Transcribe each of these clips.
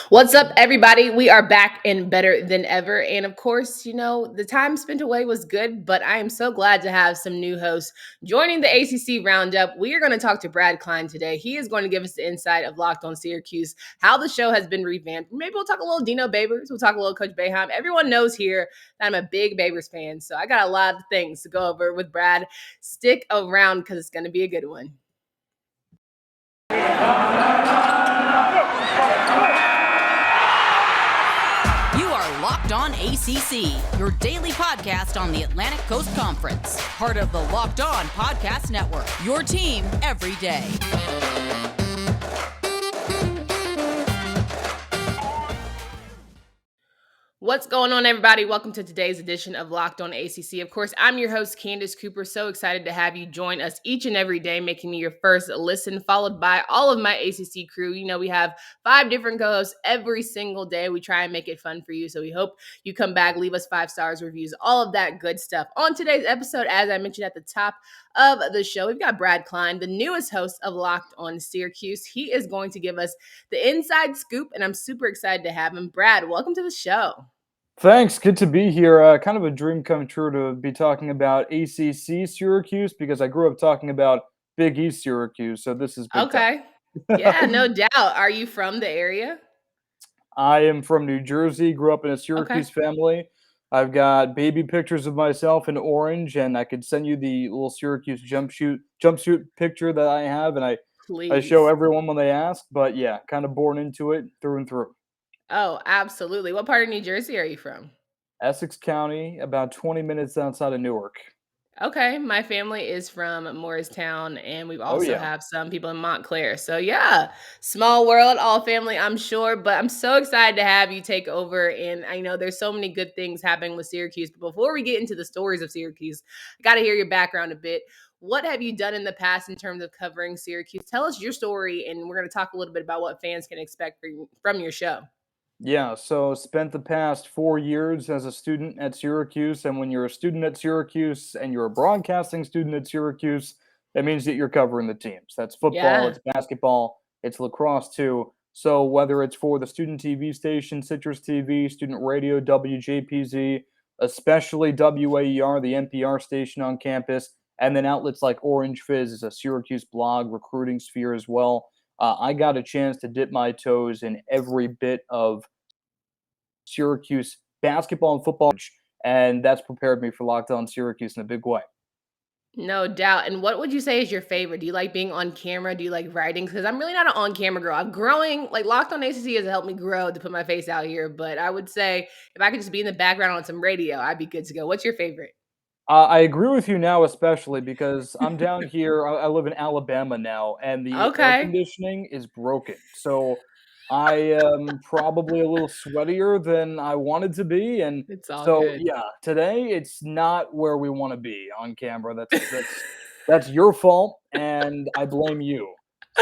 What's up, everybody? We are back and better than ever. And of course, the time spent away was good, but I am so glad to have some new hosts joining the ACC Roundup. We are going to talk to Brad Klein today. He is going to give us the insight of Locked On Syracuse, how the show has been revamped. Maybe we'll talk a little Dino Babers. We'll talk a little Coach Boeheim. Everyone knows here that I'm a big Babers fan, so I got a lot of things to go over with Brad. Stick around because it's going to be a good one. Locked On ACC, your daily podcast on the Atlantic Coast Conference. Part of the Locked On Podcast Network, your team every day. What's going on, everybody? Welcome to today's edition of Locked On ACC. Of course, I'm your host, Candace Cooper. So excited to have you join us each and every day, making me your first listen, followed by all of my ACC crew. We have 5 different co-hosts every single day. We try and make it fun for you. So we hope you come back, leave us 5 stars, reviews, all of that good stuff. On today's episode, as I mentioned at the top of the show, we've got Brad Klein, the newest host of Locked On Syracuse. He is going to give us the inside scoop, and I'm super excited to have him. Brad, welcome to the show. Thanks. Good to be here. Kind of a dream come true to be talking about ACC Syracuse because I grew up talking about Big East Syracuse. So this is big okay. Yeah, no doubt. Are you from the area? I am from New Jersey, grew up in a Syracuse family. I've got baby pictures of myself in orange, and I could send you the little Syracuse jumpsuit picture that I have, and I show everyone when they ask. But yeah, kind of born into it through and through. Oh, absolutely. What part of New Jersey are you from? Essex County, about 20 minutes outside of Newark. Okay, my family is from Morristown, and we also have some people in Montclair. So yeah, small world, all family, I'm sure. But I'm so excited to have you take over. And I know there's so many good things happening with Syracuse. But before we get into the stories of Syracuse, I got to hear your background a bit. What have you done in the past in terms of covering Syracuse? Tell us your story, and we're going to talk a little bit about what fans can expect from your show. Yeah, so spent the past 4 years as a student at Syracuse, and when you're a student at Syracuse and you're a broadcasting student at Syracuse, that means that you're covering the teams. That's football, it's basketball, it's lacrosse too. So whether it's for the student TV station, Citrus TV, student radio, WJPZ, especially WAER, the NPR station on campus, and then outlets like Orange Fizz is a Syracuse blog, recruiting sphere as well. I got a chance to dip my toes in every bit of Syracuse basketball and football, and that's prepared me for Locked On Syracuse in a big way. No doubt. And what would you say is your favorite? Do you like being on camera? Do you like writing? Because I'm really not an on-camera girl. I'm growing, like Locked On ACC has helped me grow to put my face out here. But I would say if I could just be in the background on some radio, I'd be good to go. What's your favorite? I agree with you now, especially because I'm down here. I live in Alabama now, and the air conditioning is broken. So I am probably a little sweatier than I wanted to be. And it's all so, good. yeah, today it's not where we want to be on camera. That's your fault, and I blame you.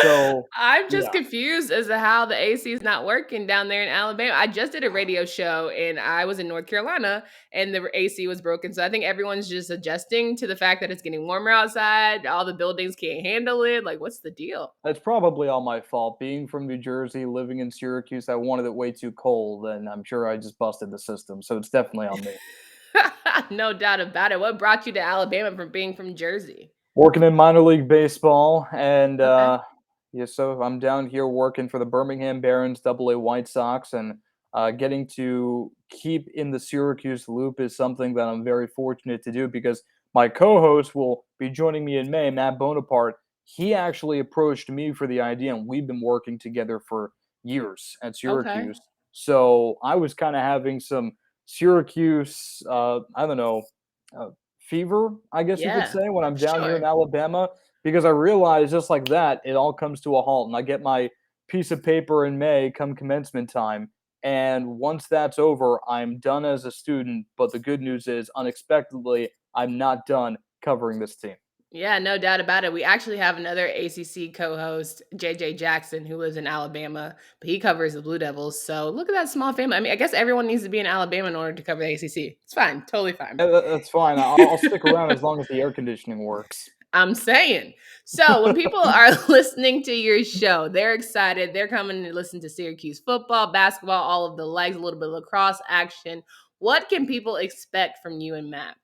So I'm just confused as to how the AC is not working down there in Alabama. I just did a radio show and I was in North Carolina and the AC was broken. So I think everyone's just adjusting to the fact that it's getting warmer outside. All the buildings can't handle it. Like, what's the deal? That's probably all my fault. Being from New Jersey, living in Syracuse, I wanted it way too cold, and I'm sure I just busted the system. So it's definitely on me. No doubt about it. What brought you to Alabama from being from Jersey? Working in minor league baseball, and so I'm down here working for the Birmingham Barons, AA White Sox, and getting to keep in the Syracuse loop is something that I'm very fortunate to do because my co-host will be joining me in May, Matt Bonaparte. He actually approached me for the idea, and we've been working together for years at Syracuse. So I was kind of having some Syracuse, fever, I guess you could say, when I'm down here in Alabama, because I realize just like that, it all comes to a halt. And I get my piece of paper in May come commencement time. And once that's over, I'm done as a student. But the good news is, unexpectedly, I'm not done covering this team. Yeah, no doubt about it. We actually have another ACC co-host, JJ Jackson, who lives in Alabama, but he covers the Blue Devils. So look at that small family. I mean, I guess everyone needs to be in Alabama in order to cover the ACC. It's fine. Totally fine. That's fine. I'll stick around as long as the air conditioning works. I'm saying. So when people are listening to your show, they're excited. They're coming to listen to Syracuse football, basketball, all of the legs, a little bit of lacrosse action. What can people expect from you and Matt?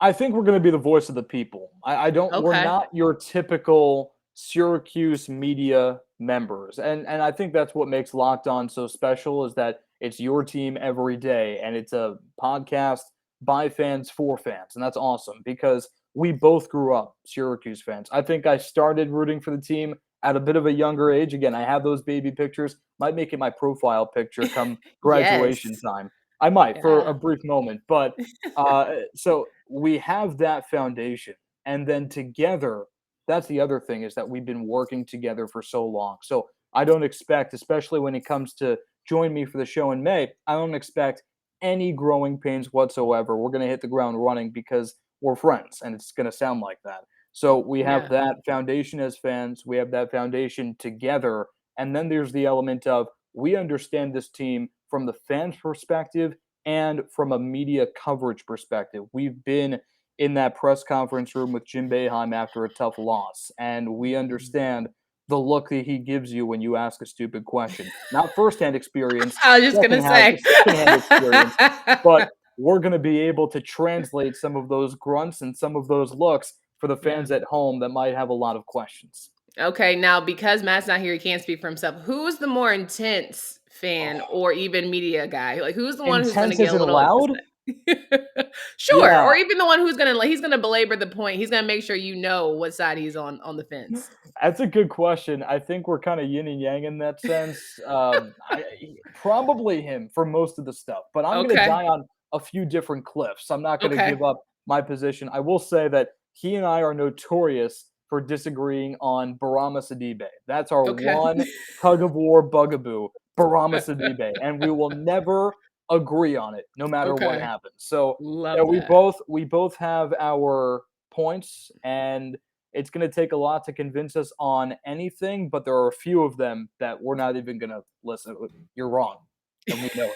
I think we're going to be the voice of the people. We're Okay. not your typical Syracuse media members. And I think that's what makes Locked On so special is that it's your team every day and it's a podcast by fans for fans. And that's awesome because we both grew up Syracuse fans. I think I started rooting for the team at a bit of a younger age. Again, I have those baby pictures. Might make it my profile picture come Yes. graduation time. I might for a Yeah. brief moment, but so we have that foundation. And then together, that's the other thing is that we've been working together for so long. So I don't expect, especially when it comes to join me for the show in May, I don't expect any growing pains whatsoever. We're going to hit the ground running because we're friends and it's going to sound like that. So we have Yeah. that foundation as fans, we have that foundation together. And then there's the element of we understand this team from the fans' perspective and from a media coverage perspective. We've been in that press conference room with Jim Boeheim after a tough loss, and we understand the look that he gives you when you ask a stupid question. Not firsthand experience, I was just gonna say. secondhand experience, but we're going to be able to translate some of those grunts and some of those looks for the Yeah. fans at home that might have a lot of questions. Okay, now because Matt's not here, he can't speak for himself. Who's the more intense fan Oh, or even media guy? Like, who's the one who's going to intense get as a in little loud? upset? Sure, Yeah, or even the one who's going to he's going to belabor the point. He's going to make sure you know what side he's on the fence. that's a good question. I think we're kind of yin and yang in that sense. Probably him for most of the stuff, but I'm going to Okay, die on a few different cliffs. I'm not going to okay, give up my position. I will say that he and I are notorious for disagreeing on Barama Sidibe. That's our okay, one tug of war bugaboo, Barama Sidibe, and we will never agree on it, no matter what okay. happens. So yeah, Love that. we both have our points and it's going to take a lot to convince us on anything, but there are a few of them that we're not even going to listen. You're wrong, and we know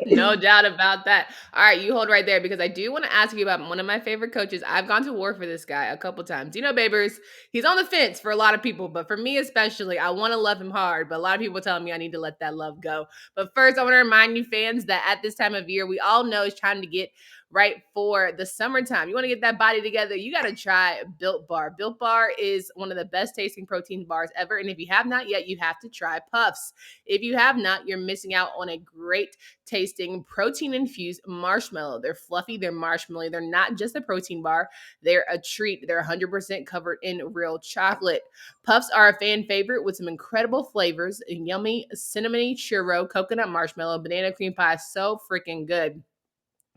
No it. doubt about that. All right, you hold right there because I do want to ask you about one of my favorite coaches. I've gone to war for this guy a couple times. Dino Babers, he's on the fence for a lot of people, but for me especially, I want to love him hard. But a lot of people telling me I need to let that love go. But first, I want to remind you fans that at this time of year, we all know it's trying to get right for the summertime. You want to get that body together, you got to try Built Bar. Built Bar is one of the best tasting protein bars ever. And if you have not yet, you have to try Puffs. If you have not, you're missing out on a great tasting protein infused marshmallow. They're fluffy, they're marshmallow. They're not just a protein bar, they're a treat. They're 100% covered in real chocolate. Puffs are a fan favorite with some incredible flavors: yummy cinnamony churro, coconut marshmallow, banana cream pie. So freaking good.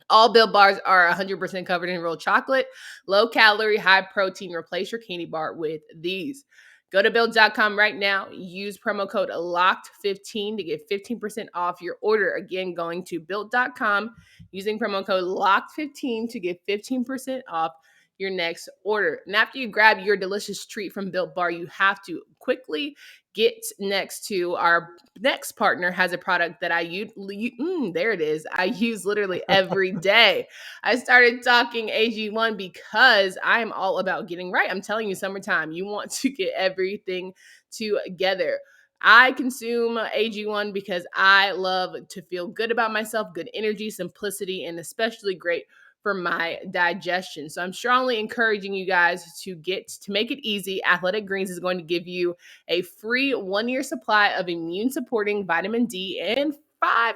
All Built Bars are 100% covered in real chocolate, low calorie, high protein. Replace your candy bar with these. Go to build.com right now. Use promo code LOCKED15 to get 15% off your order. Again, going to built.com, using promo code LOCKED15 to get 15% off your next order. And after you grab your delicious treat from Built Bar, you have to quickly get next to our next partner has a product that I use. There it is. I use literally every day. I started talking AG1 because I am all about getting right. I'm telling you, summertime, you want to get everything together. I consume AG1 because I love to feel good about myself, good energy, simplicity, and especially great for my digestion. So I'm strongly encouraging you guys to make it easy. Athletic Greens is going to give you a free 1-year supply of immune supporting vitamin D and five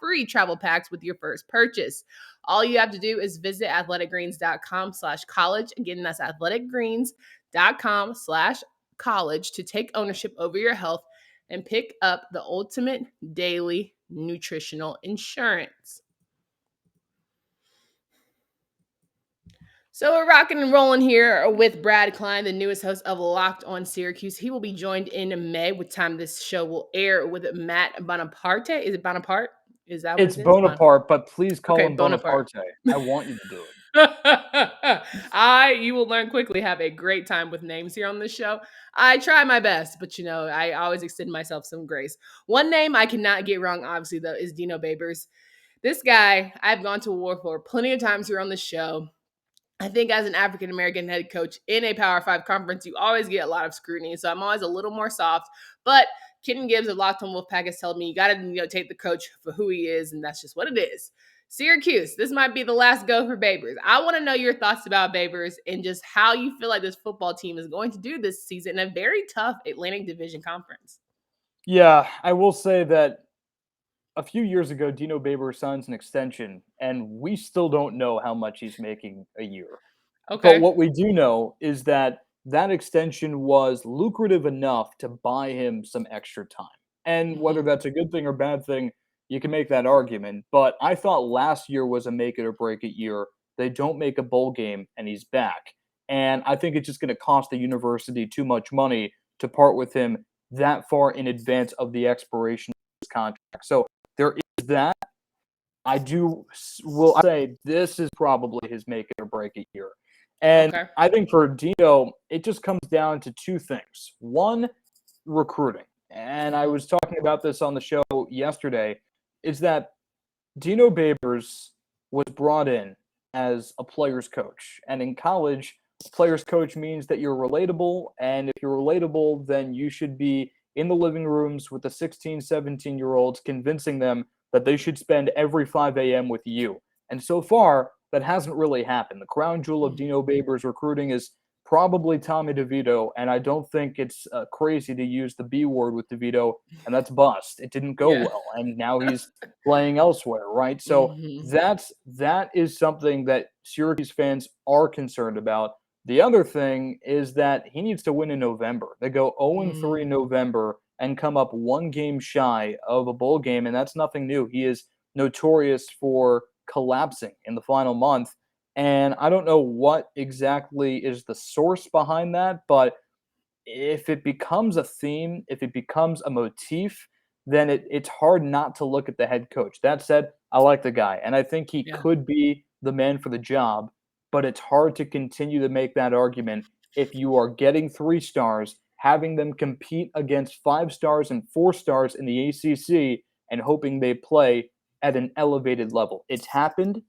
free travel packs with your first purchase. All you have to do is visit athleticgreens.com/college. Again, that's athleticgreens.com/college to take ownership over your health and pick up the ultimate daily nutritional insurance. So we're rocking and rolling here with Brad Klein, the newest host of Locked On Syracuse. He will be joined in May with time this show will air with Matt Bonaparte. Is it Bonaparte? Is that what It's it is? Bonaparte, but please call Okay, him Bonaparte. Bonaparte. I want you to do it. You will learn quickly, have a great time with names here on this show. I try my best, but I always extend myself some grace. One name I cannot get wrong, obviously, though, is Dino Babers. This guy I've gone to war for plenty of times here on the show. I think as an African-American head coach in a Power 5 conference, you always get a lot of scrutiny. So I'm always a little more soft. But Kenton Gibbs of Locked On Wolfpack has told me you got to take the coach for who he is, and that's just what it is. Syracuse, this might be the last go for Babers. I want to know your thoughts about Babers and just how you feel like this football team is going to do this season in a very tough Atlantic Division conference. Yeah, I will say that a few years ago, Dino Babers signs an extension, and we still don't know how much he's making a year. But Okay. what we do know is that that extension was lucrative enough to buy him some extra time. And whether Mm-hmm. that's a good thing or bad thing, you can make that argument. But I thought last year was a make it or break it year. They don't make a bowl game, and he's back. And I think it's just going to cost the university too much money to part with him that far in advance of the expiration of his contract. So there is that. Will say this is probably his make it or break it year. And Okay. I think for Dino, it just comes down to two things. One, recruiting. And I was talking about this on the show yesterday, is that Dino Babers was brought in as a player's coach. And in college, player's coach means that you're relatable. And if you're relatable, then you should be in the living rooms with the 16, 17-year-olds, convincing them that they should spend every 5 a.m. with you. And so far, that hasn't really happened. The crown jewel of Dino Babers recruiting is probably Tommy DeVito, and I don't think it's crazy to use the B word with DeVito, and that's bust. It didn't go Yeah. well, and now he's playing elsewhere, right? So that is something that Syracuse fans are concerned about. The other thing is that he needs to win in November. They go 0-3 in November and come up one game shy of a bowl game, and that's nothing new. He is notorious for collapsing in the final month. And I don't know what exactly is the source behind that, but if it becomes a theme, if it becomes a motif, then it's hard not to look at the head coach. That said, I like the guy, and I think he Yeah. could be the man for the job, but it's hard to continue to make that argument if you are getting 3 stars, having them compete against 5 stars and 4 stars in the ACC, and hoping they play at an elevated level. It's happened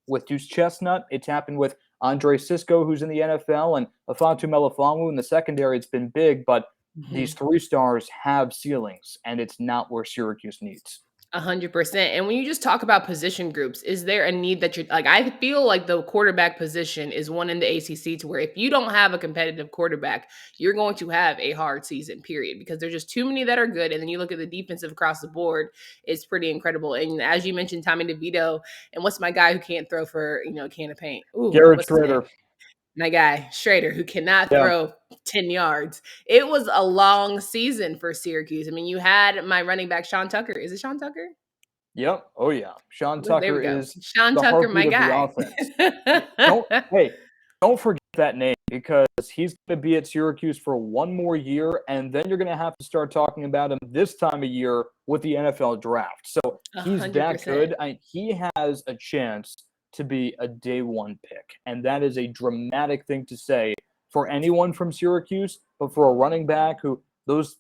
with Deuce Chestnut. It's happened with Andre Cisco, who's in the NFL, and Afatu Melifonwu in the secondary. It's been big, but these 3 stars have ceilings, and it's not where Syracuse needs. 100%. And when you just talk about position groups, is there a need that you're like, I feel like the quarterback position is one in the ACC to where if you don't have a competitive quarterback, you're going to have a hard season, period, because there's just too many that are good. And then you look at the defensive across the board, it's pretty incredible. And as you mentioned, Tommy DeVito, and what's my guy who can't throw for, a can of paint? Ooh, Garrett what's his name? Schrader. My guy, Schrader, who cannot Yeah. throw 10 yards. It was a long season for Syracuse. I mean, you had my running back, Sean Tucker. Is it Sean Tucker? Yep. Oh, yeah. Sean Ooh, there Tucker we go. is Sean the Tucker, my heartbeat of the guy. offense. Don't forget that name, because he's going to be at Syracuse for one more year, and then you're going to have to start talking about him this time of year with the NFL draft. So he's that 100%. good. He has a chance to be a day one pick, and that is a dramatic thing to say for anyone from Syracuse, but for a running back who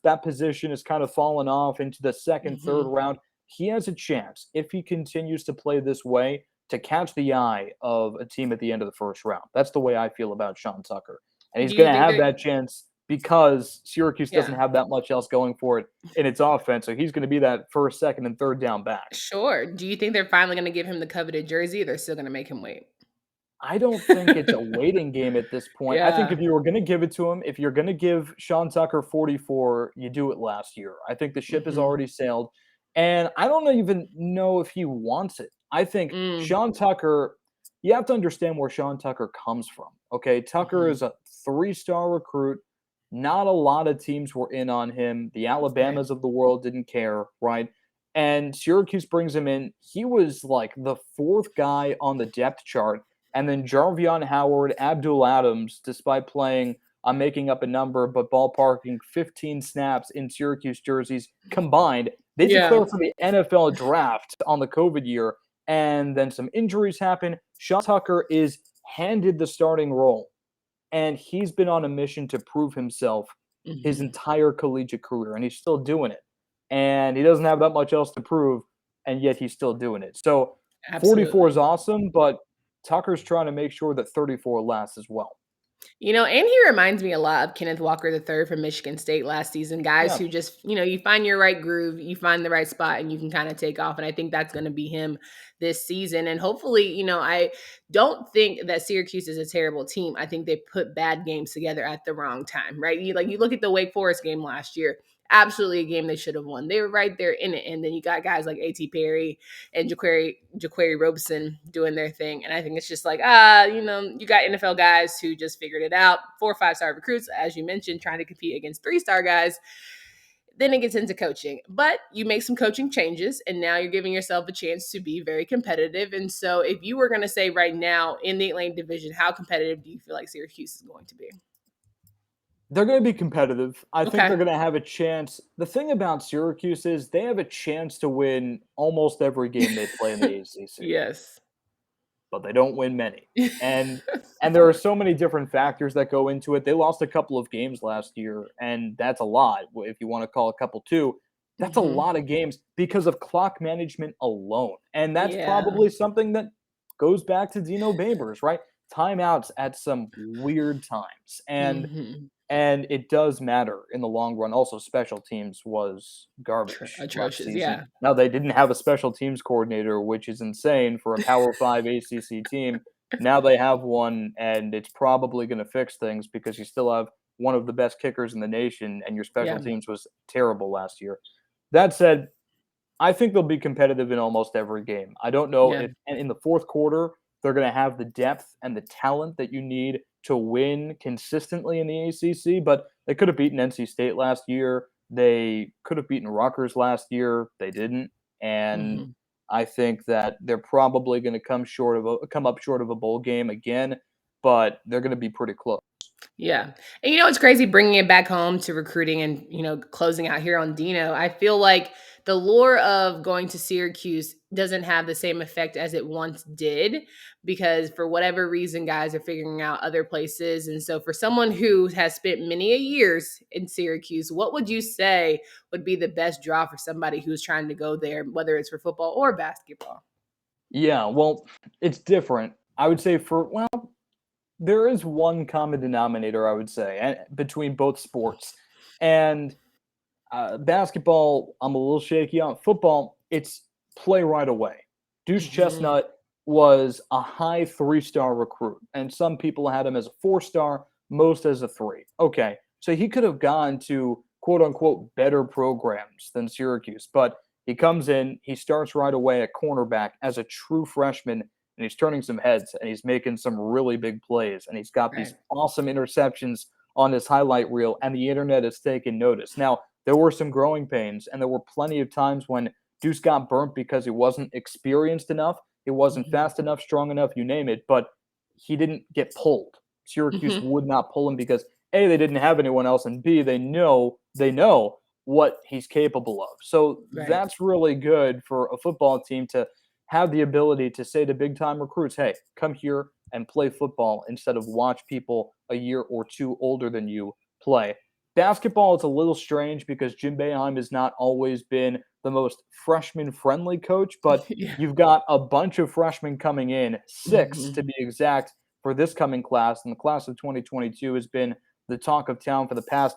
that position has kind of fallen off into the second, third round, he has a chance, if he continues to play this way, to catch the eye of a team at the end of the first round. That's the way I feel about Sean Tucker. And he's Do you going to think have that chance because Syracuse doesn't Yeah. have that much else going for it in its offense. So he's going to be that first, second, and third down back. Sure. Do you think they're finally going to give him the coveted jersey, or they're still going to make him wait? I don't think it's a waiting game at this point. I think Yeah. if you were going to give it to him, if you're going to give Sean Tucker 44, you do it last year. I think the ship has already sailed. And I don't even know if he wants it. I think Sean Tucker, you have to understand where Sean Tucker comes from. Okay, Tucker is a 3-star recruit. Not a lot of teams were in on him. The Alabamas of the world didn't care, right? And Syracuse brings him in. He was like the 4th guy on the depth chart. And then Jarvion Howard, Abdul Adams, despite playing, I'm making up a number, but ballparking 15 snaps in Syracuse jerseys combined, they declare for the NFL draft on the COVID year, and then some injuries happen. Sean Tucker is handed the starting role, and he's been on a mission to prove himself his entire collegiate career, and he's still doing it. And he doesn't have that much else to prove, and yet he's still doing it. So 44 is awesome, but Tucker's trying to make sure that 34 lasts as well. And he reminds me a lot of Kenneth Walker III from Michigan State last season. Guys who just, you find your right groove, you find the right spot, and you can kind of take off. And I think that's going to be him this season. And hopefully, I don't think that Syracuse is a terrible team. I think they put bad games together at the wrong time, right? You look at the Wake Forest game last year. Absolutely a game they should have won. They were right there in it. And then you got guys like A.T. Perry and Jaquari Robeson doing their thing. And I think it's just like, you got NFL guys who just figured it out. 4 or 5-star recruits, as you mentioned, trying to compete against 3-star guys. Then it gets into coaching. But you make some coaching changes, and now you're giving yourself a chance to be very competitive. And so if you were going to say right now in the Atlantic Division, how competitive do you feel like Syracuse is going to be? They're going to be competitive. I think they're going to have a chance. The thing about Syracuse is they have a chance to win almost every game they play in the ACC. Yes. But they don't win many. And there are so many different factors that go into it. They lost a couple of games last year, and that's a lot. If you want to call a couple two, that's a lot of games because of clock management alone. And that's probably something that goes back to Dino Babers, right? Timeouts at some weird times. And it does matter in the long run. Also, special teams was garbage. Atrocious, yeah. Now, they didn't have a special teams coordinator, which is insane for a Power 5 ACC team. Now they have one, and it's probably going to fix things because you still have one of the best kickers in the nation, and your special teams was terrible last year. That said, I think they'll be competitive in almost every game. I don't know if in the fourth quarter they're going to have the depth and the talent that you need to win consistently in the ACC, but they could have beaten NC State last year. They could have beaten Rutgers last year. They didn't. And I think that they're probably going to come up short of a bowl game again, but they're going to be pretty close. Yeah. And it's crazy bringing it back home to recruiting and, closing out here on Dino. I feel like the lure of going to Syracuse doesn't have the same effect as it once did because for whatever reason, guys are figuring out other places. And so for someone who has spent many years in Syracuse, what would you say would be the best draw for somebody who's trying to go there, whether it's for football or basketball? Yeah, well, it's different. I would say there is one common denominator, I would say, between both sports. And basketball, I'm a little shaky on. Football, it's play right away. Deuce Chestnut was a high 3-star recruit, and some people had him as a 4-star, most as a 3. Okay, so he could have gone to quote-unquote better programs than Syracuse, but he comes in, he starts right away at cornerback as a true freshman, and he's turning some heads, and he's making some really big plays, and he's got these awesome interceptions on his highlight reel, and the internet has taken notice. Now, there were some growing pains, and there were plenty of times when Deuce got burnt because he wasn't experienced enough, he wasn't fast enough, strong enough, you name it, but he didn't get pulled. Syracuse would not pull him because A, they didn't have anyone else, and B, they know what he's capable of. So that's really good for a football team to have the ability to say to big-time recruits, hey, come here and play football instead of watch people a year or two older than you play. Basketball is a little strange because Jim Boeheim has not always been the most freshman-friendly coach, but you've got a bunch of freshmen coming in, 6 to be exact, for this coming class. And the class of 2022 has been the talk of town for the past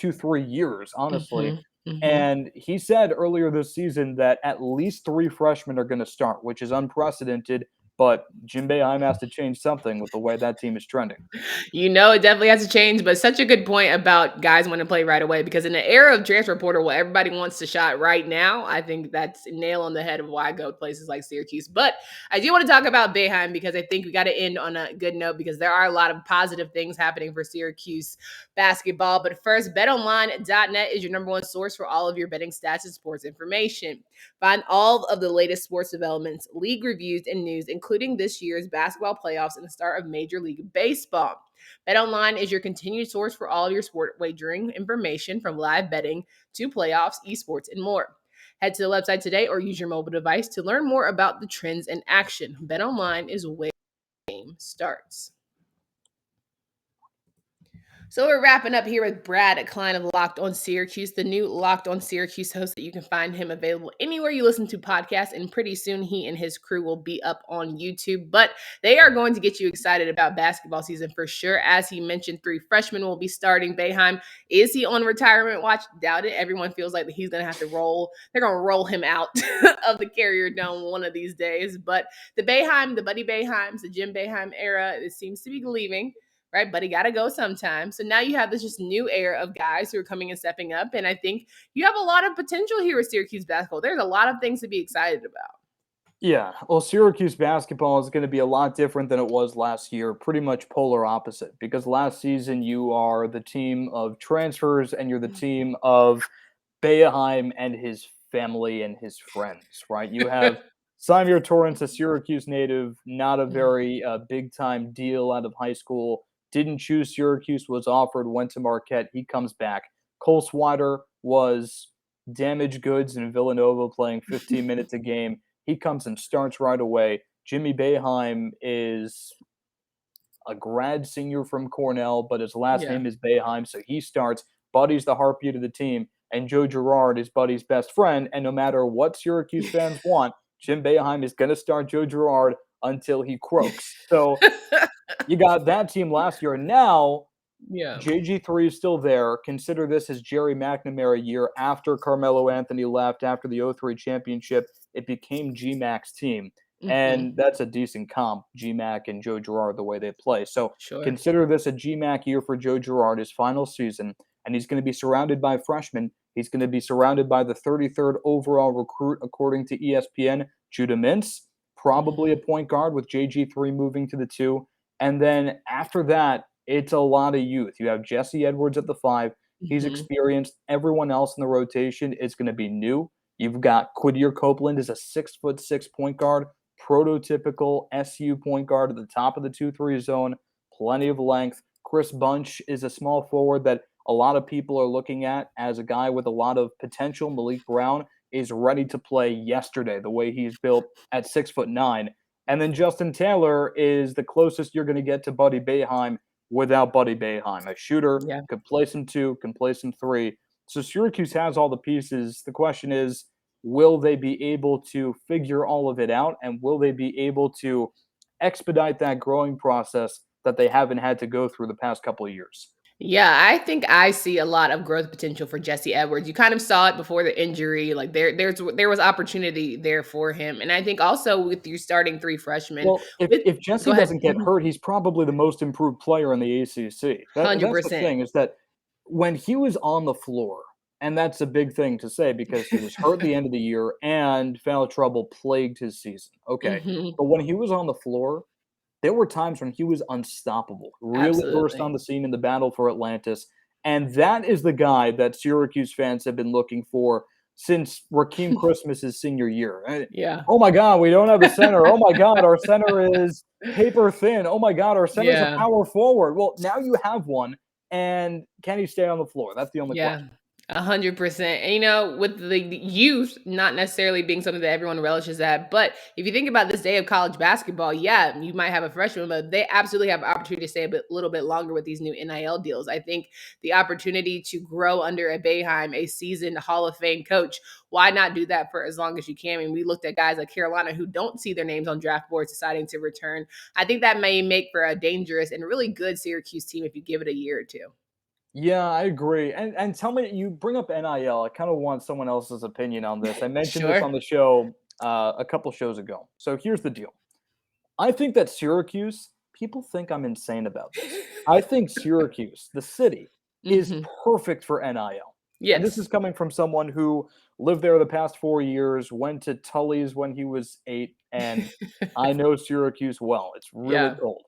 2-3 years, honestly. And he said earlier this season that at least 3 freshmen are going to start, which is unprecedented. But Jim Boeheim has to change something with the way that team is trending. It definitely has to change, but such a good point about guys wanting to play right away because in the era of transfer portal where everybody wants to shot right now, I think that's a nail on the head of why I go to places like Syracuse. But I do want to talk about Boeheim because I think we got to end on a good note because there are a lot of positive things happening for Syracuse basketball. But first, BetOnline.net is your number one source for all of your betting stats and sports information. Find all of the latest sports developments, league reviews, and news, including this year's basketball playoffs and the start of Major League Baseball. BetOnline is your continued source for all of your sport wagering information from live betting to playoffs, esports, and more. Head to the website today or use your mobile device to learn more about the trends in action. BetOnline is where the game starts. So we're wrapping up here with Brad at Klein of Locked On Syracuse, the new Locked On Syracuse host that you can find him available anywhere you listen to podcasts. And pretty soon he and his crew will be up on YouTube. But they are going to get you excited about basketball season for sure. As he mentioned, 3 freshmen will be starting. Boeheim, is he on retirement watch? Doubt it. Everyone feels like he's going to have to roll. They're going to roll him out of the Carrier Dome one of these days. But the Boeheim, the Buddy Boeheims, the Jim Boeheim era, it seems to be leaving. Right, but he got to go sometime. So now you have this just new era of guys who are coming and stepping up. And I think you have a lot of potential here with Syracuse basketball. There's a lot of things to be excited about. Yeah, well, Syracuse basketball is going to be a lot different than it was last year, pretty much polar opposite, because last season you are the team of transfers and you're the team of Boeheim and his family and his friends, right? You have Symir Torrance, a Syracuse native, not a very big-time deal out of high school, didn't choose Syracuse, was offered, went to Marquette, he comes back. Cole Swider was damaged goods in Villanova playing 15 minutes a game. He comes and starts right away. Jimmy Boeheim is a grad senior from Cornell, but his last name is Boeheim, so he starts. Buddy's the heartbeat of the team, and Joe Girard is Buddy's best friend. And no matter what Syracuse fans want, Jim Boeheim is going to start Joe Girard until he croaks. So you got that team last year. Now, JG3 is still there. Consider this as Jerry McNamara year after Carmelo Anthony left, after the 03 championship. It became G-Mac's team. And that's a decent comp, G-Mac and Joe Girard, the way they play. So consider this a G-Mac year for Joe Girard, his final season. And he's going to be surrounded by freshmen. He's going to be surrounded by the 33rd overall recruit, according to ESPN, Judah Mintz, probably a point guard with JG3 moving to the 2. And then after that, it's a lot of youth. You have Jesse Edwards at the 5. He's experienced. Everyone else in the rotation is going to be new. You've got Quadir Copeland as a 6'6" point guard, prototypical SU point guard at the top of the 2-3 zone, plenty of length. Chris Bunch is a small forward that a lot of people are looking at as a guy with a lot of potential. Malik Brown is ready to play yesterday, the way he's built at 6'9". And then Justin Taylor is the closest you're going to get to Buddy Boeheim without Buddy Boeheim. A shooter, could play some 2, can play some 3. So Syracuse has all the pieces. The question is, will they be able to figure all of it out? And will they be able to expedite that growing process that they haven't had to go through the past couple of years? Yeah, I think I see a lot of growth potential for Jesse Edwards. You kind of saw it before the injury. Like there was opportunity there for him. And I think also with you starting 3 freshmen. Well, if Jesse doesn't get hurt, he's probably the most improved player in the ACC. That's the thing, is that when he was on the floor, and that's a big thing to say because he was hurt at the end of the year and foul trouble plagued his season. Okay. But when he was on the floor, there were times when he was unstoppable, really burst on the scene in the battle for Atlantis. And that is the guy that Syracuse fans have been looking for since Rakeem Christmas's senior year. Oh my God, we don't have a center. Oh my God, our center is paper thin. Oh my God, our center is a power forward. Well, now you have one, and can he stay on the floor? That's the only question. 100%. And, with the youth not necessarily being something that everyone relishes at, but if you think about this day of college basketball, you might have a freshman, but they absolutely have opportunity to stay a little bit longer with these new NIL deals. I think the opportunity to grow under a Boeheim, a seasoned Hall of Fame coach, why not do that for as long as you can? I mean, we looked at guys like Carolina who don't see their names on draft boards deciding to return. I think that may make for a dangerous and really good Syracuse team if you give it a year or two. Yeah, I agree. And tell me, you bring up NIL. I kind of want someone else's opinion on this. I mentioned this on the show a couple shows ago. So here's the deal. I think that Syracuse, people think I'm insane about this. I think Syracuse, the city, is perfect for NIL. Yes. And this is coming from someone who lived there the past 4 years, went to Tully's when he was 8, and I know Syracuse well. It's really cold.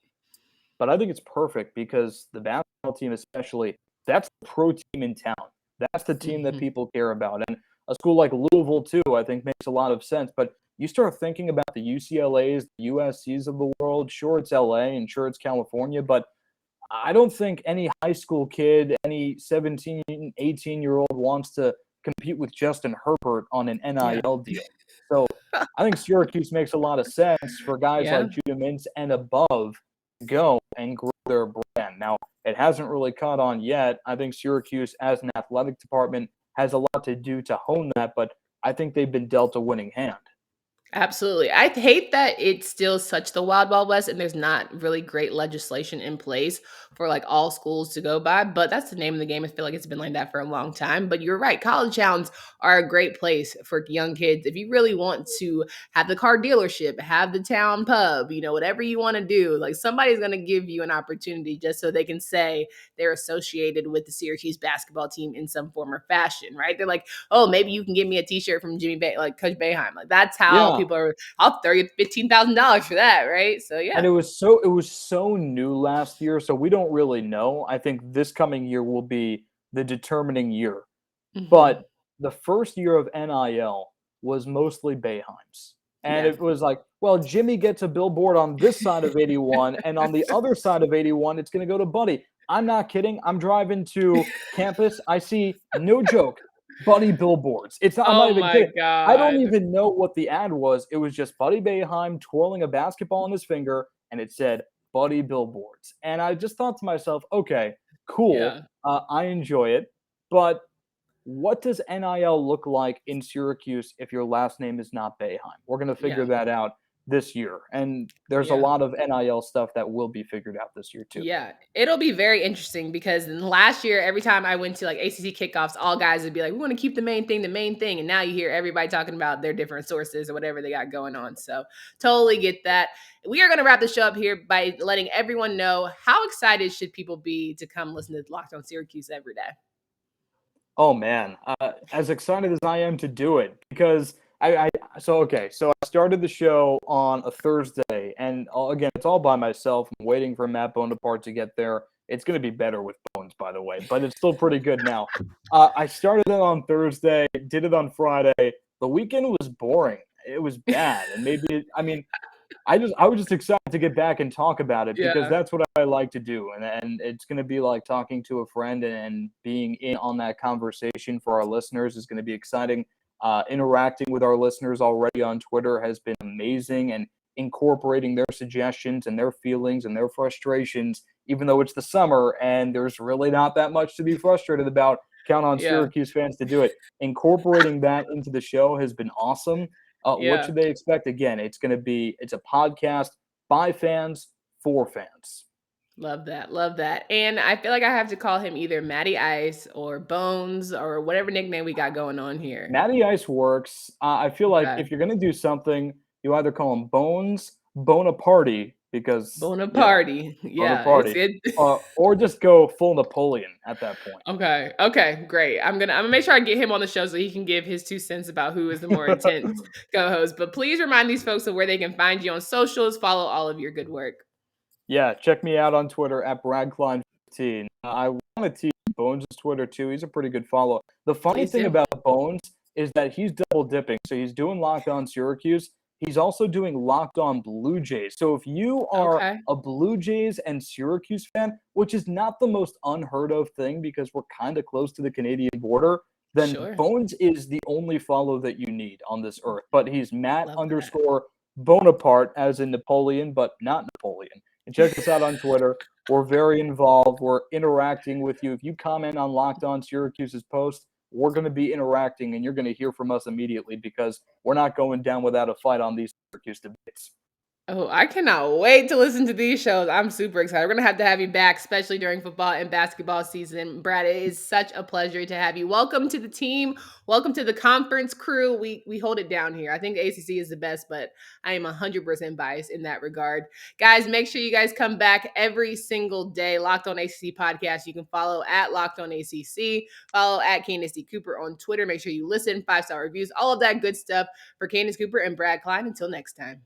But I think it's perfect because the basketball team especially, that's the pro team in town. That's the team that people care about. And a school like Louisville, too, I think makes a lot of sense. But you start thinking about the UCLAs, the USCs of the world. Sure, it's LA and sure, it's California. But I don't think any high school kid, any 17, 18-year-old wants to compete with Justin Herbert on an NIL deal. So I think Syracuse makes a lot of sense for guys like Judah Mintz and above go and grow their brand. can. Now, it hasn't really caught on yet. I think Syracuse, as an athletic department, has a lot to do to hone that, but I think they've been dealt a winning hand. Absolutely. I hate that it's still such the wild, wild west and there's not really great legislation in place for like all schools to go by, but that's the name of the game. I feel like it's been like that for a long time, but you're right. College towns are a great place for young kids. If you really want to have the car dealership, have the town pub, whatever you want to do, like somebody's going to give you an opportunity just so they can say they're associated with the Syracuse basketball team in some form or fashion, right? They're like, oh, maybe you can give me a t-shirt from like Coach Boeheim. Like that's how people are. I'll throw you $15,000 for that, right? So yeah. And it was so new last year, so we don't really know. I think this coming year will be the determining year. Mm-hmm. But the first year of NIL was mostly Boeheim's. And it was like, well, Jimmy gets a billboard on this side of 81, and on the other side of 81, it's going to go to Buddy. I'm not kidding. I'm driving to campus. I see, no joke, Buddy billboards. It's not, I'm not even kidding. God. I don't even know what the ad was. It was just Buddy Boeheim twirling a basketball in his finger, and it said Buddy billboards. And I just thought to myself, okay, cool. Yeah. I enjoy it. But what does NIL look like in Syracuse if your last name is not Boeheim? We're going to figure that out this year. And there's a lot of NIL stuff that will be figured out this year too. Yeah, it'll be very interesting because last year, every time I went to like ACC kickoffs, all guys would be like, we want to keep the main thing. And now you hear everybody talking about their different sources or whatever they got going on. So totally get that. We are going to wrap the show up here by letting everyone know, how excited should people be to come listen to Locked On Syracuse every day? Oh man, as excited as I am to do it, because so I started the show on a Thursday, and again, it's all by myself. I'm waiting for Matt Bonaparte to get there. It's going to be better with Bones, by the way, but it's still pretty good now. I started it on Thursday, did it on Friday. The weekend was boring. It was bad, and I was just excited to get back and talk about it because that's what I like to do. And it's going to be like talking to a friend and being in on that conversation for our listeners is going to be exciting. Interacting with our listeners already on Twitter has been amazing, and incorporating their suggestions and their feelings and their frustrations, even though it's the summer and there's really not that much to be frustrated about. Count on Syracuse fans to do it. Incorporating that into the show has been awesome. What should they expect? Again, it's a podcast by fans for fans. Love that. Love that. And I feel like I have to call him either Matty Ice or Bones or whatever nickname we got going on here. Matty Ice works. I feel like if you're going to do something, you either call him Bones, Bonaparte, because Bonaparte. Bonaparte. Or just go full Napoleon at that point. Okay, great. I'm gonna make sure I get him on the show so he can give his 2 cents about who is the more intense co-host. But please remind these folks of where they can find you on socials. Follow all of your good work. Yeah, check me out on Twitter at BradKlein15. I want to tease Bones' Twitter too. He's a pretty good follow. The funny thing about Bones is that he's double dipping. So he's doing Locked On Syracuse. He's also doing Locked On Blue Jays. So if you are a Blue Jays and Syracuse fan, which is not the most unheard of thing because we're kind of close to the Canadian border, then Bones is the only follow that you need on this earth. But he's Matt_Bonaparte, as in Napoleon, but not Napoleon. And check us out on Twitter. We're very involved. We're interacting with you. If you comment on Locked On Syracuse's post, we're going to be interacting, and you're going to hear from us immediately because we're not going down without a fight on these Syracuse debates. Oh, I cannot wait to listen to these shows. I'm super excited. We're going to have you back, especially during football and basketball season. Brad, it is such a pleasure to have you. Welcome to the team. Welcome to the conference crew. We hold it down here. I think the ACC is the best, but I am 100% biased in that regard. Guys, make sure you guys come back every single day. Locked On ACC podcast. You can follow at Locked On ACC. Follow at Candace Cooper on Twitter. Make sure you listen, 5-star reviews, all of that good stuff. For Candace Cooper and Brad Klein, until next time.